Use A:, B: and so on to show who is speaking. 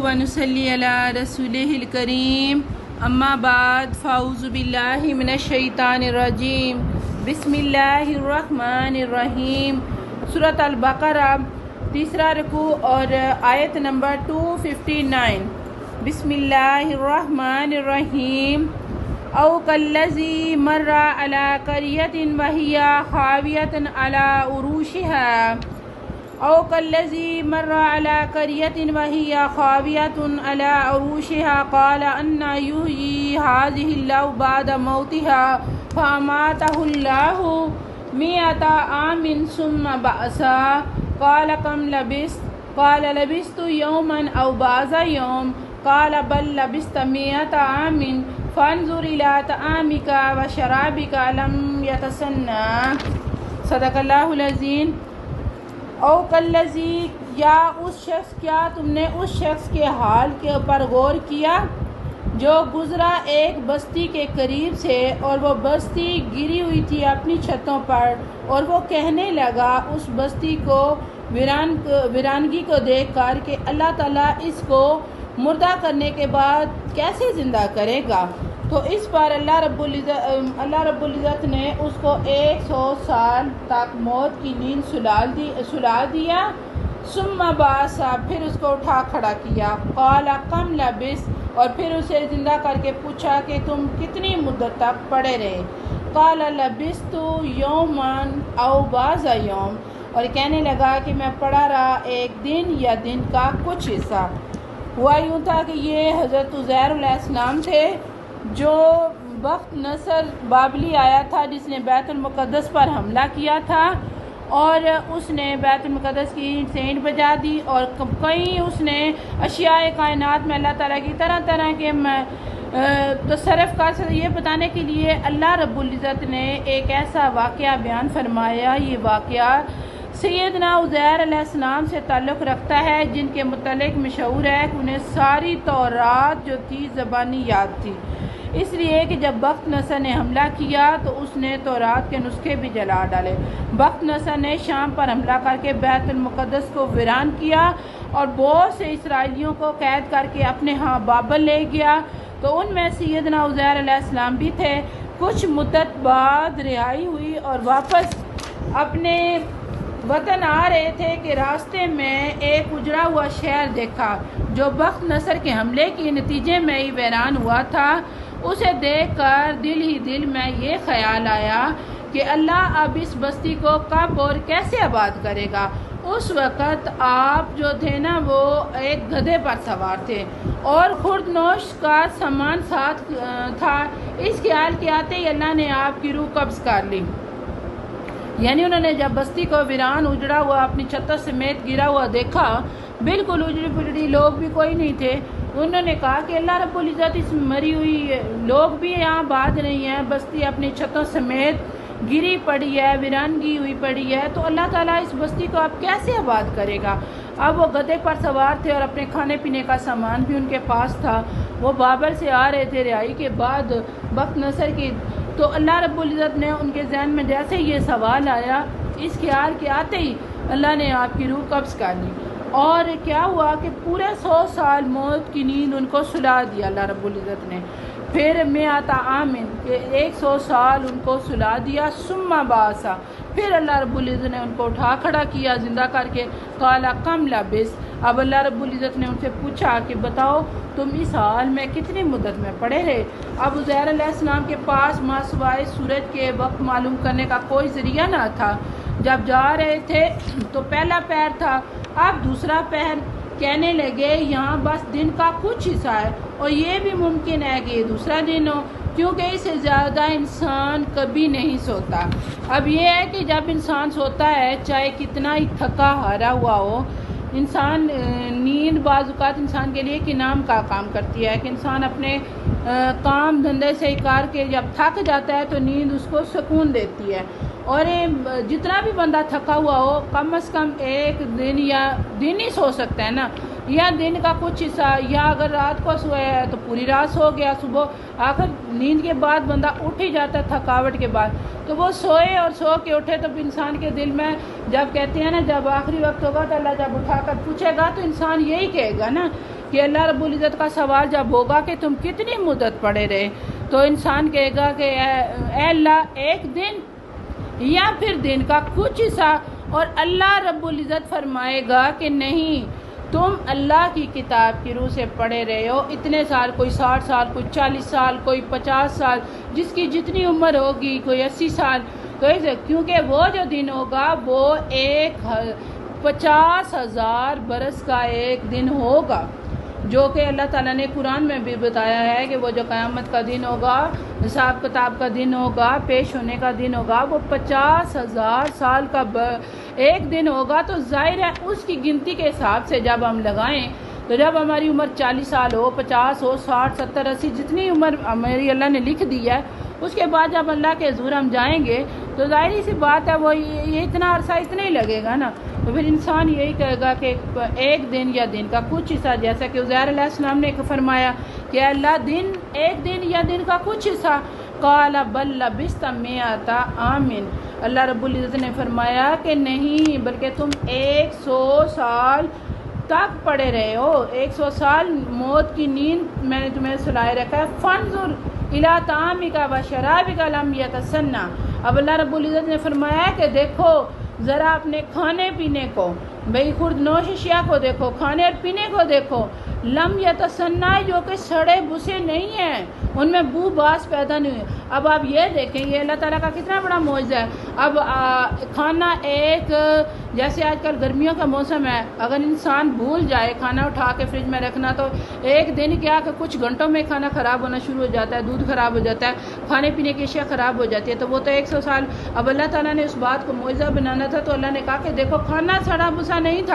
A: व नुसल्ली अला रसूलिहिल करीम अम्मा बाद फ़ाऊज़ु बिल्लाहि मिनश शैतानिर रजीम बिस्मिल्लाहिर रहमानिर रहीम। सूरत अल बकरा तीसरा रुकू और आयत नंबर 259। बिस्मिल्लाहिर रहमानिर रहीम। औ कल्लज़ी मर्रा अला क़रियतिन वहिया खावियतन अला उरूशिहा औ कल्लज़ी मर्रा अला क़रियतिन वहिया खावियतुन अला उरूशिहा क़ाल अन्ना युहयी हाज़िहिल्लाहु बअद मौतिहा फ़अमातहुल्लाहु मिअता आमिन सुम्मा बअसा क़ाल कम लबिस्त क़ाल लबिस्तु यौमन औ बअज़ा यौम क़ाल बल लबिस्त मिअता आमिन फ़न्ज़ुर इला तआमिका व शराबिका लम यतसन्ना। सदक़ल्लाहुल अज़ीम। औ कल्लज़ी, या उस शख्स, क्या तुमने उस शख्स के हाल के ऊपर गौर किया जो गुज़रा एक बस्ती के करीब से और वो बस्ती गिरी हुई थी अपनी छतों पर, और वो कहने लगा उस बस्ती को वीरानगी को देख कर कि अल्लाह ताला इसको मुर्दा करने के बाद कैसे ज़िंदा करेगा। तो इस पर अल्लाह रब्बुल इज़्ज़त ने उसको 100 साल तक मौत की नींद सुला दिया। सुम्मा बासा, फिर उसको उठा खड़ा किया। क़ाला कम लबिस, और फिर उसे ज़िंदा करके पूछा कि तुम कितनी मुद्दत तक पड़े रहे। क़ाला लबिस्तु यौमन औ बअज़ा यौम, और कहने लगा कि मैं पड़ा रहा एक दिन या दिन का कुछ हिस्सा। हुआ यूँ था कि ये हज़रत उज़ैर अलैहिस्सलाम थे जो बख्त नसर बाबली आया था जिसने बैतुल मुक़द्दस पर हमला किया था, और उसने बैतुल मुक़द्दस की ईंट बजा दी, और कई उसने अशियाए कायनात में अल्लाह ताला की तरह तरह के तसर्रुफ़ का ये बताने के लिए अल्लाह रब्बुल इज़्ज़त ने एक ऐसा वाक़या बयान फरमाया। ये वाक़या सैयदना उज़ैर अलैहिस्सलाम से ताल्लुक़ रखता है, जिनके मुतल्लिक़ मशहूर है कि उन्हें सारी तौरात जो थी ज़बानी याद थी, इसलिए कि जब बख्त नसर ने हमला किया तो उसने तौरात के नुस्खे भी जला डाले। बख्त नसर ने शाम पर हमला करके बैतुल मुक़द्दस को वीरान किया और बहुत से इसराइलियों को कैद करके अपने यहाँ बाबल ले गया। तो उनमें सैयदना उज़ैर अलैहिस्सलाम भी थे। कुछ मुद्दत बाद रिहाई हुई और वापस अपने वतन आ रहे थे कि रास्ते में एक उजड़ा हुआ शहर देखा जो बख्त नसर के हमले के नतीजे में ही वीरान हुआ था। उसे देखकर दिल ही दिल में ये ख्याल आया कि अल्लाह अब इस बस्ती को कब और कैसे आबाद करेगा। उस वक़्त आप जो थे ना वो एक गधे पर सवार थे और खुर्दनोश का सामान साथ था। इस ख्याल के आते ही अल्लाह ने आपकी रूह कब्ज़ कर ली। यानी उन्होंने जब बस्ती को वीरान उजड़ा हुआ अपनी छतों समेत गिरा हुआ देखा, बिल्कुल उजड़ी पुजड़ी लोग भी कोई नहीं थे। उन्होंने कहा कि अल्लाह रब्बुल इज़्ज़त इस मरी हुई लोग भी यहाँ बात नहीं है, बस्ती अपनी छतों समेत गिरी पड़ी है, वीरानगी हुई पड़ी है, तो अल्लाह ताला इस बस्ती को अब कैसे आबाद करेगा। अब वो गधे पर सवार थे और अपने खाने पीने का सामान भी उनके पास था। वो बाबर से आ रहे थे रिहाई के बाद बख्त नसर की। तो अल्लाह रब्बुल इज़्ज़त ने उनके ज़हन में जैसे ये सवाल आया, इस ख्याल के आते ही अल्लाह ने आपकी रूह कब्ज़ कर ली। और क्या हुआ कि पूरे 100 साल मौत की नींद उनको सुला दिया अल्लाह रब्बुल इज़्ज़त ने। फिर मिअता आमिन के 100 साल उनको सुला दिया। सुम्मा बासा, फिर अल्लाह रब्बुल इज़्ज़त ने उनको उठा खड़ा किया ज़िंदा करके। क़ाला कम लबिस, अब अल्लाह रब्बुल इज़्ज़त ने उनसे पूछा कि बताओ तुम इस हाल में कितनी मुद्दत में पड़े रहे। अब उज़ैर अलैहिस्सलाम के पास मासवाए सूरज के वक्त मालूम करने का कोई ज़रिया ना था। जब जा रहे थे तो पहला पैर था, अब दूसरा पैर। कहने लगे यहाँ बस दिन का कुछ हिस्सा है और ये भी मुमकिन है कि ये दूसरा दिन हो, क्योंकि इससे ज़्यादा इंसान कभी नहीं सोता। अब ये है कि जब इंसान सोता है, चाहे कितना ही थका हारा हुआ हो, इंसान नींद बाज़-औक़ात इंसान के लिए कि नाम का काम करती है कि इंसान अपने काम धंधे से कार के जब थक जाता है तो नींद उसको सुकून देती है। और जितना भी बंदा थका हुआ हो, कम से कम एक दिन या दिन ही सो सकता है ना, या दिन का कुछ हिस्सा, या अगर रात को सोया है तो पूरी रात सो गया, सुबह आखिर नींद के बाद बंदा उठ ही जाता है थकावट के बाद, तो वो सोए और सो के उठे तो इंसान के दिल में जब कहते हैं ना जब आखिरी वक्त होगा तो अल्लाह जब उठाकर पूछेगा तो इंसान यही कहेगा ना کہ اللہ رب العزت کا سوال جب ہوگا کہ تم کتنی مدت پڑے رہے، تو انسان کہے گا کہ اے اللہ ایک دن یا پھر دن کا کچھ حصہ، اور اللہ رب العزت فرمائے گا کہ نہیں، تم اللہ کی کتاب کی روح سے پڑھے رہے ہو اتنے سال، کوئی 60 سال، کوئی 40 سال، کوئی 50 سال، جس کی جتنی عمر ہوگی، کوئی 80 سال، کیونکہ وہ جو دن ہوگا وہ 50,000 برس کا ایک دن ہوگا، جو کہ اللہ تعالیٰ نے قرآن میں بھی بتایا ہے کہ وہ جو قیامت کا دن ہوگا، حساب کتاب کا دن ہوگا، پیش ہونے کا دن ہوگا، وہ 50,000 سال کا ایک دن ہوگا۔ تو ظاہر ہے اس کی گنتی کے حساب سے جب ہم لگائیں تو جب ہماری عمر 40 سال ہو، 50 ہو، 60، 70، 80، جتنی عمر ہماری اللہ نے لکھ دی ہے، اس کے بعد جب اللہ کے حضور ہم جائیں گے تو ظاہری سی بات ہے وہ یہ اتنا عرصہ اتنا ہی لگے گا نا، تو پھر انسان یہی کہے گا کہ ایک دن یا دن کا کچھ حصہ، جیسا کہ عزیر علیہ السلام نے فرمایا کہ اللہ ایک دن یا دن کا کچھ حصہ، قال بل لبثت 100 عام، اللہ رب العزت نے فرمایا کہ نہیں بلکہ تم 100 سال تک پڑے رہے ہو، 100 سال موت کی نیند میں نے تمہیں سلائے رکھا ہے۔ فانظر الی طعامک و شرابک لم یتسنہ، اب اللہ رب العزت نے فرمایا کہ دیکھو ذرا اپنے کھانے پینے کو، بھئی خرد نوش اشیاء کو دیکھو، کھانے اور پینے کو دیکھو، لم یتسنہ جو کہ سڑے بسے نہیں ہیں، ان میں بو باس پیدا نہیں ہوئی۔ اب آپ یہ دیکھیں یہ اللہ تعالیٰ کا کتنا بڑا معجزہ ہے۔ اب کھانا جیسے آج کل گرمیوں کا موسم ہے، اگر انسان بھول جائے کھانا اٹھا کے فریج میں رکھنا تو ایک دن کیا کہ کچھ گھنٹوں میں کھانا خراب ہونا شروع ہو جاتا ہے، دودھ خراب ہو جاتا ہے، کھانے پینے کی اشیاء خراب ہو جاتی ہے، تو وہ تو 100 سال۔ اب اللہ تعالیٰ نے اس بات کو معجزہ بنانا تھا تو اللہ نے کہا کہ دیکھو کھانا سڑا بسا نہیں تھا،